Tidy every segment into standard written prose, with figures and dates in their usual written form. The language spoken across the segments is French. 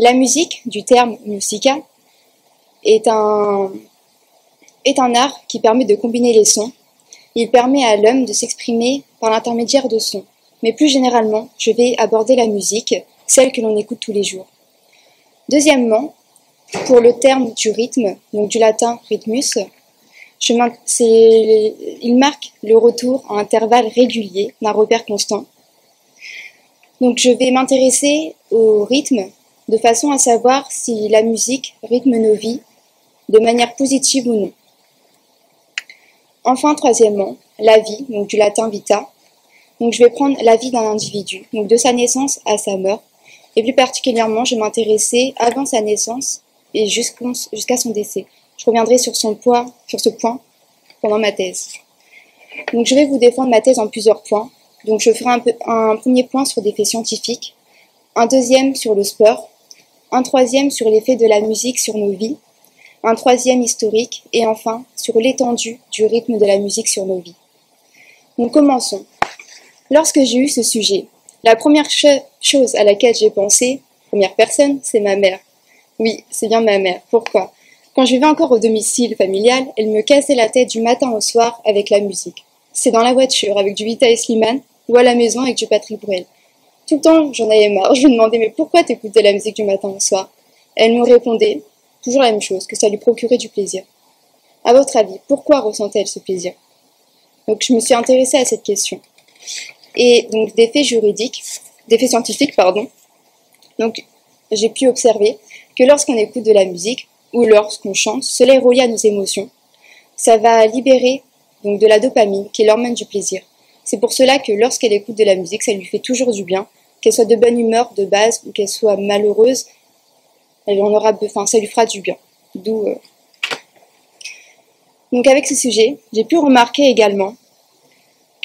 La musique, du terme musica, est un art qui permet de combiner les sons. Il permet à l'homme de s'exprimer par l'intermédiaire de sons. Mais plus généralement, je vais aborder la musique, celle que l'on écoute tous les jours. Deuxièmement, pour le terme du rythme, donc du latin rhythmus, il marque le retour à intervalles réguliers d'un repère constant. Donc je vais m'intéresser au rythme de façon à savoir si la musique rythme nos vies de manière positive ou non. Enfin, troisièmement, la vie, donc du latin vita. Donc je vais prendre la vie d'un individu, donc de sa naissance à sa mort, et plus particulièrement, je vais m'intéresser avant sa naissance et jusqu'à son décès. Je reviendrai sur ce point pendant ma thèse. Donc je vais vous défendre ma thèse en plusieurs points. Donc je ferai un premier point sur des faits scientifiques, un deuxième sur le sport, un troisième sur l'effet de la musique sur nos vies, un troisième historique, et enfin sur l'étendue du rythme de la musique sur nos vies. Donc commençons. Lorsque j'ai eu ce sujet, la première chose à laquelle j'ai pensé, première personne, c'est ma mère. Oui, c'est bien ma mère. Pourquoi ? Quand je vivais encore au domicile familial, elle me cassait la tête du matin au soir avec la musique. C'est dans la voiture avec du Vita et Slimane ou à la maison avec du Patrick Bruel. Tout le temps, j'en avais marre. Je lui demandais, mais pourquoi t'écoutes de la musique du matin au soir ? Elle me répondait, toujours la même chose, que ça lui procurait du plaisir. À votre avis, pourquoi ressent-elle ce plaisir ? Donc je me suis intéressée à cette question. Et donc des faits scientifiques, donc j'ai pu observer que lorsqu'on écoute de la musique ou lorsqu'on chante, cela est relié à nos émotions. Ça va libérer donc de la dopamine, qui est l'hormone du plaisir. C'est pour cela que lorsqu'elle écoute de la musique, ça lui fait toujours du bien, qu'elle soit de bonne humeur de base ou qu'elle soit malheureuse, ça lui fera du bien. Donc avec ce sujet, j'ai pu remarquer également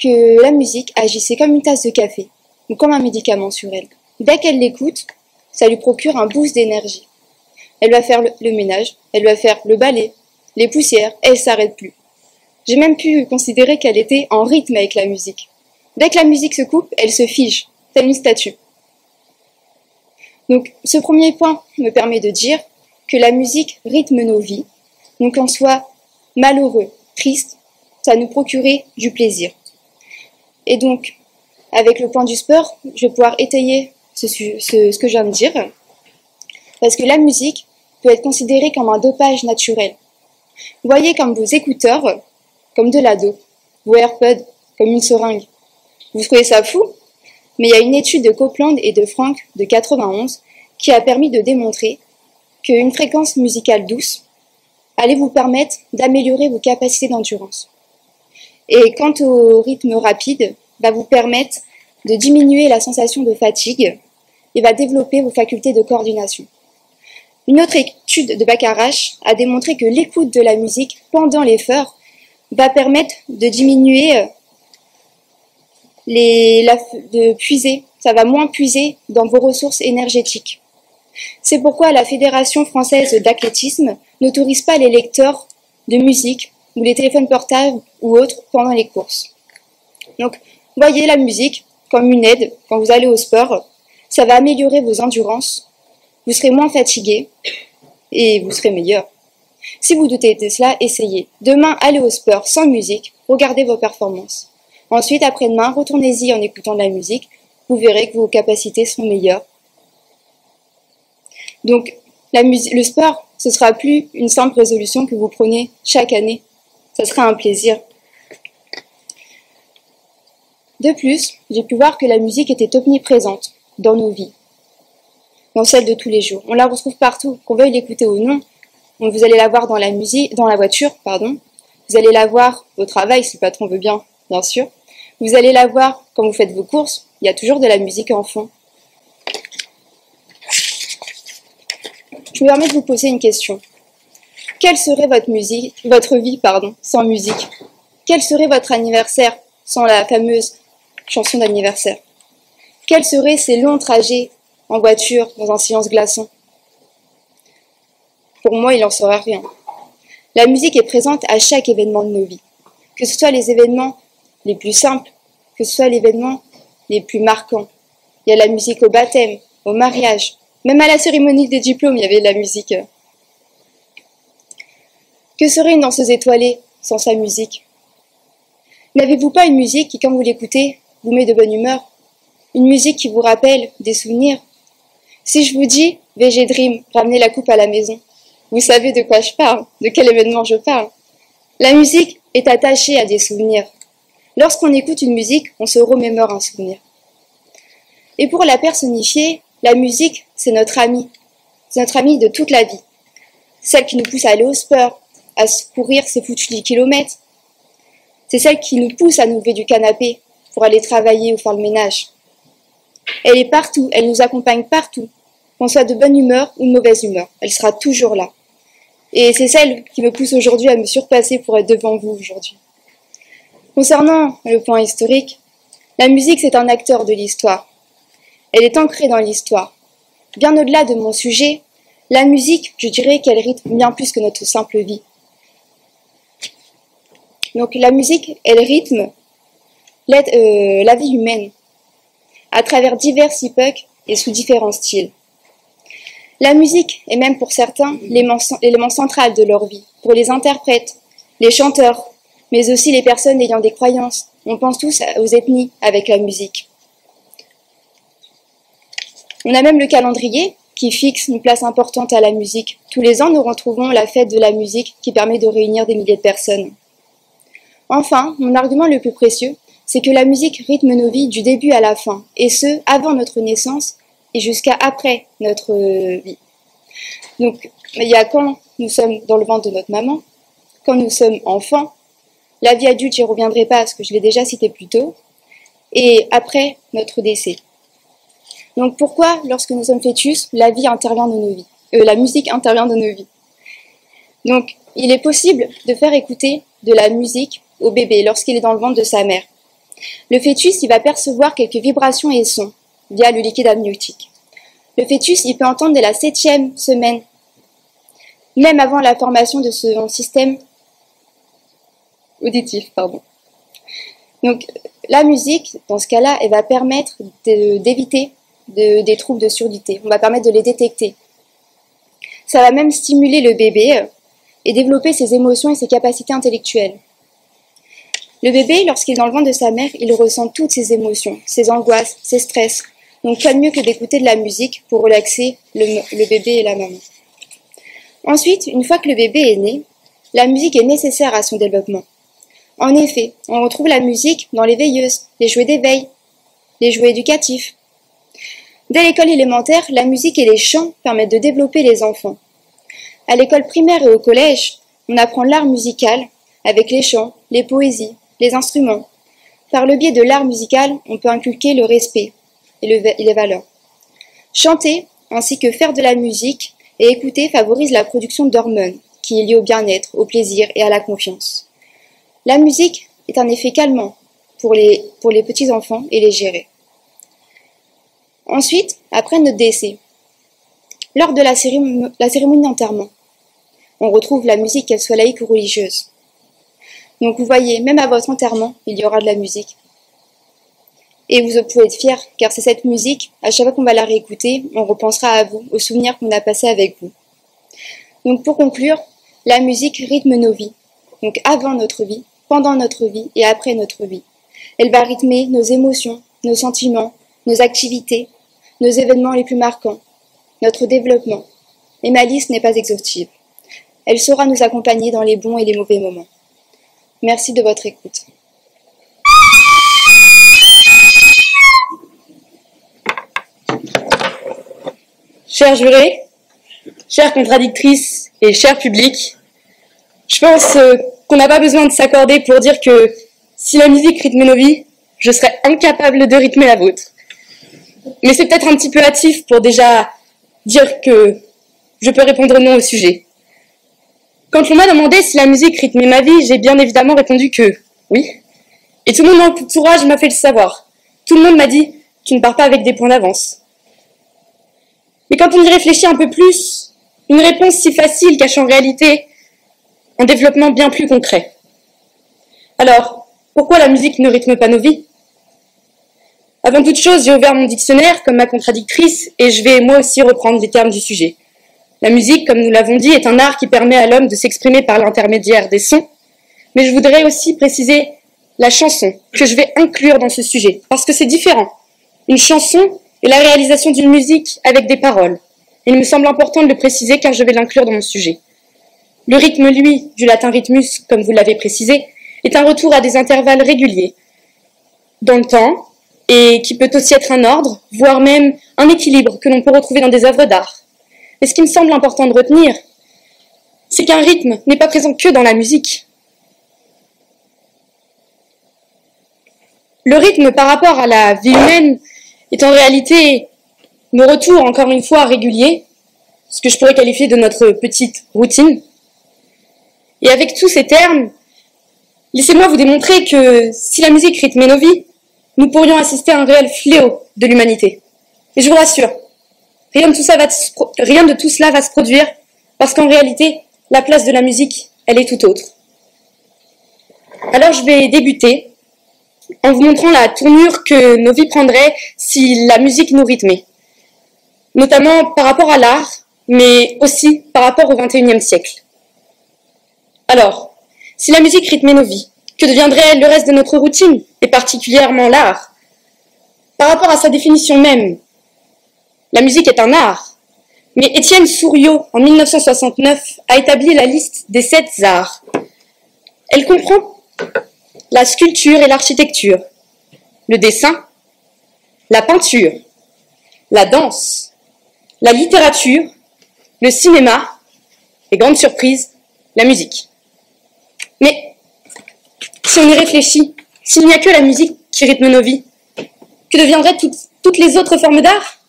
que la musique agissait comme une tasse de café, ou comme un médicament sur elle. Dès qu'elle l'écoute, ça lui procure un boost d'énergie. Elle va faire le ménage, elle va faire le balai, les poussières, et elle ne s'arrête plus. J'ai même pu considérer qu'elle était en rythme avec la musique. Dès que la musique se coupe, elle se fige, telle une statue. Donc ce premier point me permet de dire que la musique rythme nos vies, donc qu'on soit malheureux, triste, ça nous procurait du plaisir. Et donc, avec le point du sport, je vais pouvoir étayer ce que je viens de dire, parce que la musique peut être considérée comme un dopage naturel. Voyez comme vos écouteurs, comme de la dope, vos AirPods, comme une seringue. Vous trouvez ça fou ? Mais il y a une étude de Copeland et de Frank de 91 qui a permis de démontrer qu'une fréquence musicale douce allait vous permettre d'améliorer vos capacités d'endurance. Et quant au rythme rapide, va vous permettre de diminuer la sensation de fatigue et va développer vos facultés de coordination. Une autre étude de Bacharach a démontré que l'écoute de la musique pendant l'effort va permettre de diminuer, ça va moins puiser dans vos ressources énergétiques. C'est pourquoi la Fédération française d'athlétisme n'autorise pas les lecteurs de musique ou les téléphones portables ou autres pendant les courses. Donc, voyez la musique comme une aide quand vous allez au sport. Ça va améliorer vos endurances, vous serez moins fatigué et vous serez meilleur. Si vous doutez de cela, essayez. Demain, allez au sport sans musique, regardez vos performances. Ensuite, après-demain, retournez-y en écoutant de la musique, vous verrez que vos capacités sont meilleures. Donc, le sport, ce ne sera plus une simple résolution que vous prenez chaque année. Ça sera un plaisir. De plus, j'ai pu voir que la musique était omniprésente dans nos vies, dans celles de tous les jours. On la retrouve partout, qu'on veuille l'écouter ou non. Donc vous allez la voir dans la voiture. Vous allez la voir au travail, si le patron veut bien sûr. Vous allez la voir quand vous faites vos courses. Il y a toujours de la musique en fond. Je me permets de vous poser une question. Quelle serait votre vie sans musique ? Quel serait votre anniversaire sans la fameuse chanson d'anniversaire ? Quels seraient ces longs trajets en voiture dans un silence glaçant ? Pour moi, il n'en sera rien. La musique est présente à chaque événement de nos vies, que ce soit les événements les plus simples, que ce soit les événements les plus marquants. Il y a la musique au baptême, au mariage, Même à la cérémonie des diplômes, il y avait de la musique. Que serait une danseuse étoilée sans sa musique? N'avez-vous pas une musique qui, quand vous l'écoutez, vous met de bonne humeur? Une musique qui vous rappelle des souvenirs? Si je vous dis « VG Dream, ramenez la coupe à la maison », vous savez de quoi je parle, de quel événement je parle. La musique est attachée à des souvenirs. Lorsqu'on écoute une musique, on se remémore un souvenir. Et pour la personnifier, la musique, c'est notre amie. C'est notre amie de toute la vie. Celle qui nous pousse à aller au sport, à courir ces foutus 10 kilomètres. C'est celle qui nous pousse à nous lever du canapé pour aller travailler ou faire le ménage. Elle est partout, elle nous accompagne partout. Qu'on soit de bonne humeur ou de mauvaise humeur, elle sera toujours là. Et c'est celle qui me pousse aujourd'hui à me surpasser pour être devant vous aujourd'hui. Concernant le point historique, la musique c'est un acteur de l'histoire. Elle est ancrée dans l'histoire. Bien au-delà de mon sujet, la musique, je dirais qu'elle rythme bien plus que notre simple vie. Donc la musique, elle rythme la vie humaine à travers divers époques et sous différents styles. La musique est même pour certains l'élément central de leur vie, pour les interprètes, les chanteurs, mais aussi les personnes ayant des croyances. On pense tous aux ethnies avec la musique. On a même le calendrier qui fixe une place importante à la musique. Tous les ans, nous retrouvons la fête de la musique qui permet de réunir des milliers de personnes. Enfin, mon argument le plus précieux, c'est que la musique rythme nos vies du début à la fin, et ce, avant notre naissance et jusqu'à après notre vie. Donc, il y a quand nous sommes dans le ventre de notre maman, quand nous sommes enfants, la vie adulte, j'y reviendrai pas parce que je l'ai déjà cité plus tôt, et après notre décès. Donc pourquoi, lorsque nous sommes fœtus, la musique intervient dans nos vies? Donc, il est possible de faire écouter de la musique au bébé lorsqu'il est dans le ventre de sa mère. Le fœtus, il va percevoir quelques vibrations et sons via le liquide amniotique. Le fœtus, il peut entendre dès la 7e semaine, même avant la formation de son système auditif. Donc, la musique, dans ce cas-là, elle va permettre d'éviter des troubles de surdité. On va permettre de les détecter. Ça va même stimuler le bébé et développer ses émotions et ses capacités intellectuelles. Le bébé, lorsqu'il est dans le ventre de sa mère, il ressent toutes ses émotions, ses angoisses, ses stress. Donc, quoi de mieux que d'écouter de la musique pour relaxer le bébé et la maman. Ensuite, une fois que le bébé est né, la musique est nécessaire à son développement. En effet, on retrouve la musique dans les veilleuses, les jouets d'éveil, les jouets éducatifs. Dès l'école élémentaire, la musique et les chants permettent de développer les enfants. À l'école primaire et au collège, on apprend l'art musical avec les chants, les poésies, les instruments. Par le biais de l'art musical, on peut inculquer le respect et les valeurs. Chanter, ainsi que faire de la musique et écouter favorise la production d'hormones, qui est liée au bien-être, au plaisir et à la confiance. La musique est un effet calmant pour les petits enfants et les gérer. Ensuite, après notre décès, lors de la cérémonie d'enterrement, on retrouve la musique, qu'elle soit laïque ou religieuse. Donc vous voyez, même à votre enterrement, il y aura de la musique. Et vous pouvez être fiers, car c'est cette musique, à chaque fois qu'on va la réécouter, on repensera à vous, aux souvenirs qu'on a passés avec vous. Donc pour conclure, la musique rythme nos vies, donc avant notre vie, pendant notre vie et après notre vie. Elle va rythmer nos émotions, nos sentiments, nos activités, nos événements les plus marquants, notre développement. Et ma liste n'est pas exhaustive. Elle saura nous accompagner dans les bons et les mauvais moments. Merci de votre écoute. Chers jurés, chères contradictrices et chers publics, je pense qu'on n'a pas besoin de s'accorder pour dire que si la musique rythme nos vies, je serais incapable de rythmer la vôtre. Mais c'est peut-être un petit peu hâtif pour déjà dire que je peux répondre non au sujet. Quand on m'a demandé si la musique rythmait ma vie, j'ai bien évidemment répondu que oui. Et tout le monde dans l'entourage m'a fait le savoir. Tout le monde m'a dit « tu ne pars pas avec des points d'avance ». Mais quand on y réfléchit un peu plus, une réponse si facile cache en réalité un développement bien plus concret. Alors, pourquoi la musique ne rythme pas nos vies ? Avant toute chose, j'ai ouvert mon dictionnaire comme ma contradictrice et je vais moi aussi reprendre les termes du sujet. La musique, comme nous l'avons dit, est un art qui permet à l'homme de s'exprimer par l'intermédiaire des sons, mais je voudrais aussi préciser la chanson que je vais inclure dans ce sujet, parce que c'est différent. Une chanson est la réalisation d'une musique avec des paroles. Il me semble important de le préciser car je vais l'inclure dans mon sujet. Le rythme, lui, du latin rhythmus, comme vous l'avez précisé, est un retour à des intervalles réguliers dans le temps et qui peut aussi être un ordre, voire même un équilibre que l'on peut retrouver dans des œuvres d'art. Mais ce qui me semble important de retenir, c'est qu'un rythme n'est pas présent que dans la musique. Le rythme par rapport à la vie humaine est en réalité nos retours, encore une fois, réguliers, ce que je pourrais qualifier de notre petite routine. Et avec tous ces termes, laissez-moi vous démontrer que si la musique rythmait nos vies, nous pourrions assister à un réel fléau de l'humanité. Et je vous rassure, rien de tout cela va se produire, parce qu'en réalité, la place de la musique, elle est tout autre. Alors je vais débuter en vous montrant la tournure que nos vies prendraient si la musique nous rythmait, notamment par rapport à l'art, mais aussi par rapport au XXIe siècle. Alors, si la musique rythmait nos vies, que deviendrait le reste de notre routine, et particulièrement l'art? Par rapport à sa définition même, la musique est un art, mais Étienne Souriau, en 1969, a établi la liste des 7 arts. Elle comprend la sculpture et l'architecture, le dessin, la peinture, la danse, la littérature, le cinéma et, grande surprise, la musique. Mais si on y réfléchit, s'il n'y a que la musique qui rythme nos vies, que deviendraient toutes les autres formes d'art?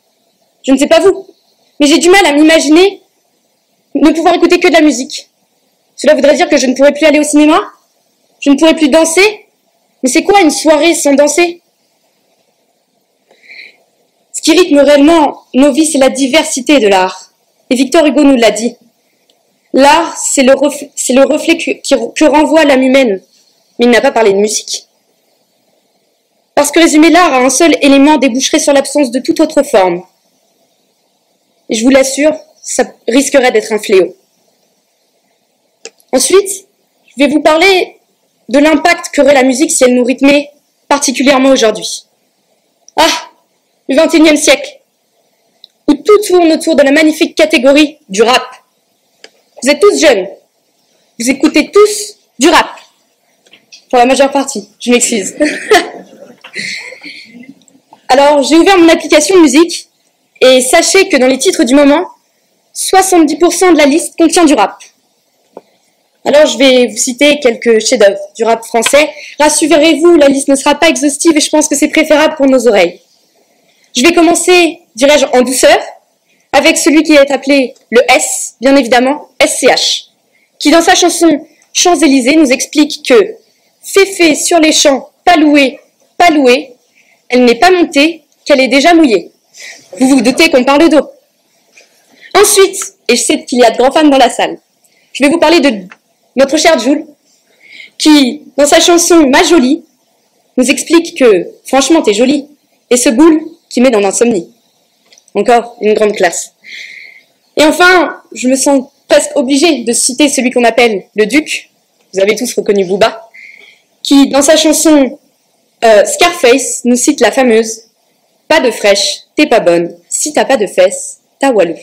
Je ne sais pas vous, mais j'ai du mal à m'imaginer ne pouvoir écouter que de la musique. Cela voudrait dire que je ne pourrais plus aller au cinéma? Je ne pourrais plus danser? Mais c'est quoi une soirée sans danser? Ce qui rythme réellement nos vies, c'est la diversité de l'art. Et Victor Hugo nous l'a dit. L'art, c'est le reflet que renvoie l'âme humaine. Mais il n'a pas parlé de musique. Parce que résumer l'art à un seul élément déboucherait sur l'absence de toute autre forme. Et je vous l'assure, ça risquerait d'être un fléau. Ensuite, je vais vous parler de l'impact qu'aurait la musique si elle nous rythmait, particulièrement aujourd'hui. Ah, le XXIe siècle, où tout tourne autour de la magnifique catégorie du rap. Vous êtes tous jeunes, vous écoutez tous du rap. Pour la majeure partie, je m'excuse. Alors, j'ai ouvert mon application musique, et sachez que dans les titres du moment, 70% de la liste contient du rap. Alors, je vais vous citer quelques chefs-d'œuvre du rap français. Rassurez-vous, la liste ne sera pas exhaustive et je pense que c'est préférable pour nos oreilles. Je vais commencer, dirais-je, en douceur, avec celui qui est appelé le S, bien évidemment, SCH, qui dans sa chanson Champs-Élysées nous explique que Féfé sur les champs, pas loué, elle n'est pas montée, qu'elle est déjà mouillée. Vous vous doutez qu'on parle d'eau. Ensuite, et je sais qu'il y a de grands fans dans la salle, je vais vous parler de notre chère Jul, qui, dans sa chanson Ma Jolie, nous explique que, franchement, t'es jolie, et ce boule qui met dans l'insomnie. Encore une grande classe. Et enfin, je me sens presque obligée de citer celui qu'on appelle le Duc, vous avez tous reconnu Booba, qui, dans sa chanson Scarface, nous cite la fameuse « Pas de fraîche, t'es pas bonne, si t'as pas de fesses, t'as Walou ».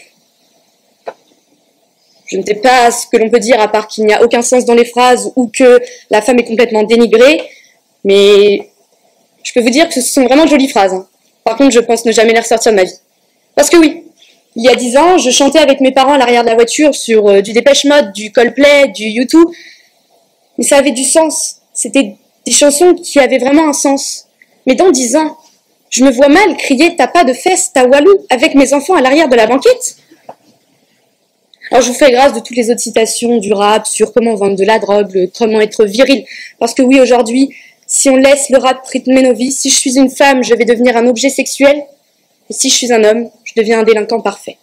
Je ne sais pas ce que l'on peut dire à part qu'il n'y a aucun sens dans les phrases ou que la femme est complètement dénigrée, mais je peux vous dire que ce sont vraiment de jolies phrases. Hein. Par contre, je pense ne jamais les ressortir de ma vie. Parce que oui, il y a 10 ans, je chantais avec mes parents à l'arrière de la voiture sur du Dépêche Mode, du Coldplay, du U2, mais ça avait du sens. C'était des chansons qui avaient vraiment un sens. Mais dans 10 ans, je me vois mal crier « T'as pas de fesses, t'as Walou » avec mes enfants à l'arrière de la banquette. Alors je vous fais grâce de toutes les autres citations du rap sur comment vendre de la drogue, comment être viril. Parce que oui, aujourd'hui, si on laisse le rap rythmer nos vies, si je suis une femme, je vais devenir un objet sexuel. Et si je suis un homme, je deviens un délinquant parfait.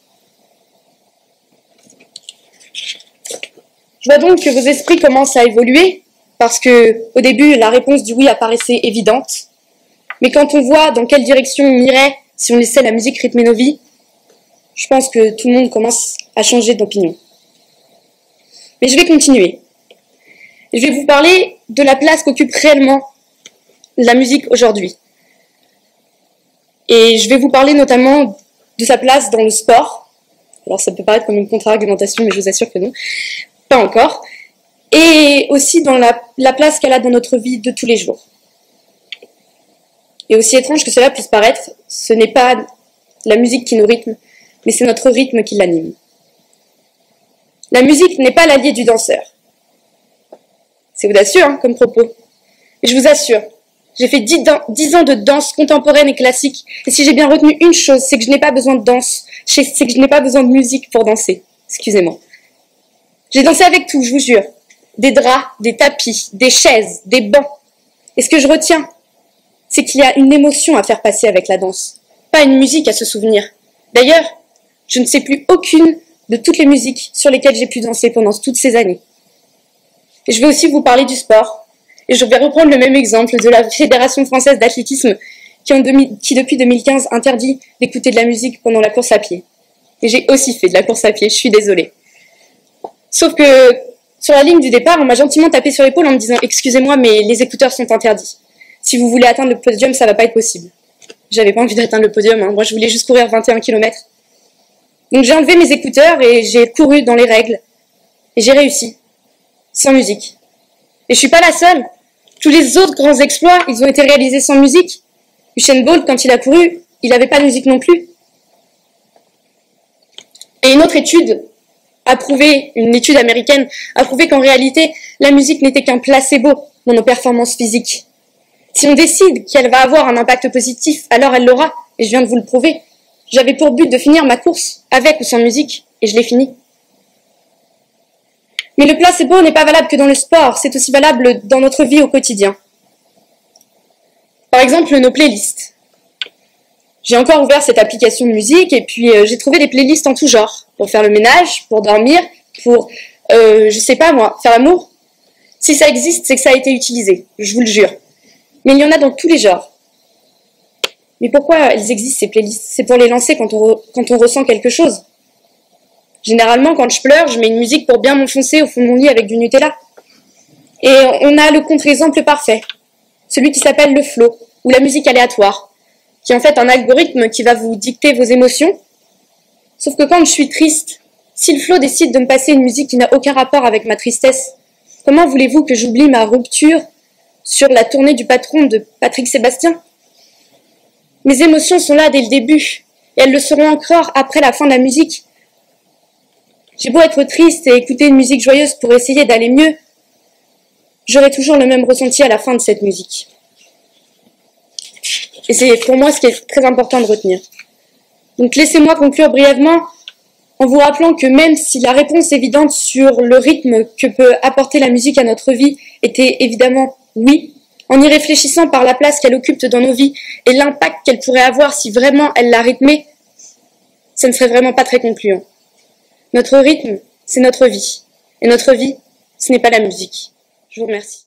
Je vois donc que vos esprits commencent à évoluer, parce que au début, la réponse du oui apparaissait évidente. Mais quand on voit dans quelle direction on irait si on laissait la musique rythmer nos vies, je pense que tout le monde commence à changer d'opinion. Mais je vais continuer. Je vais vous parler de la place qu'occupe réellement la musique aujourd'hui. Et je vais vous parler notamment de sa place dans le sport. Alors ça peut paraître comme une contre-argumentation, mais je vous assure que non. Pas encore. Et aussi dans la place qu'elle a dans notre vie de tous les jours. Et aussi étrange que cela puisse paraître, ce n'est pas la musique qui nous rythme, mais c'est notre rythme qui l'anime. La musique n'est pas l'allié du danseur. C'est audacieux hein, comme propos. Mais je vous assure, j'ai fait 10 ans de danse contemporaine et classique, et si j'ai bien retenu une chose, c'est que je n'ai pas besoin de danse, c'est que je n'ai pas besoin de musique pour danser. Excusez-moi. J'ai dansé avec tout, je vous jure. Des draps, des tapis, des chaises, des bancs. Et ce que je retiens, c'est qu'il y a une émotion à faire passer avec la danse, pas une musique à se souvenir. D'ailleurs, je ne sais plus aucune de toutes les musiques sur lesquelles j'ai pu danser pendant toutes ces années. Et je vais aussi vous parler du sport, et je vais reprendre le même exemple de la Fédération française d'athlétisme qui depuis 2015 interdit d'écouter de la musique pendant la course à pied. Et j'ai aussi fait de la course à pied, je suis désolée. Sauf que sur la ligne du départ, on m'a gentiment tapé sur l'épaule en me disant « Excusez-moi, mais les écouteurs sont interdits. Si vous voulez atteindre le podium, ça va pas être possible. » J'avais pas envie d'atteindre le podium, hein. Moi je voulais juste courir 21 km. Donc j'ai enlevé mes écouteurs et j'ai couru dans les règles. Et j'ai réussi. Sans musique. Et je suis pas la seule. Tous les autres grands exploits, ils ont été réalisés sans musique. Usain Bolt, quand il a couru, il n'avait pas de musique non plus. Et une autre étude une étude américaine, a prouvé qu'en réalité, la musique n'était qu'un placebo dans nos performances physiques. Si on décide qu'elle va avoir un impact positif, alors elle l'aura, et je viens de vous le prouver. J'avais pour but de finir ma course, avec ou sans musique, et je l'ai fini. Mais le placebo n'est pas valable que dans le sport, c'est aussi valable dans notre vie au quotidien. Par exemple, nos playlists. J'ai encore ouvert cette application de musique, et puis j'ai trouvé des playlists en tout genre, pour faire le ménage, pour dormir, pour, je sais pas moi, faire l'amour. Si ça existe, c'est que ça a été utilisé, je vous le jure. Mais il y en a dans tous les genres. Mais pourquoi elles existent, ces playlists? C'est pour les lancer quand on ressent quelque chose. Généralement, quand je pleure, je mets une musique pour bien m'enfoncer au fond de mon lit avec du Nutella. Et on a le contre-exemple parfait. Celui qui s'appelle le flow, ou la musique aléatoire, qui est en fait un algorithme qui va vous dicter vos émotions. Sauf que quand je suis triste, si le flow décide de me passer une musique qui n'a aucun rapport avec ma tristesse, comment voulez-vous que j'oublie ma rupture sur la tournée du patron de Patrick Sébastien? Mes émotions sont là dès le début, et elles le seront encore après la fin de la musique. J'ai beau être triste et écouter une musique joyeuse pour essayer d'aller mieux, j'aurai toujours le même ressenti à la fin de cette musique. Et c'est pour moi ce qui est très important de retenir. Donc laissez-moi conclure brièvement en vous rappelant que même si la réponse évidente sur le rythme que peut apporter la musique à notre vie était évidemment oui, en y réfléchissant par la place qu'elle occupe dans nos vies et l'impact qu'elle pourrait avoir si vraiment elle la rythmait, ça ne serait vraiment pas très concluant. Notre rythme, c'est notre vie. Et notre vie, ce n'est pas la musique. Je vous remercie.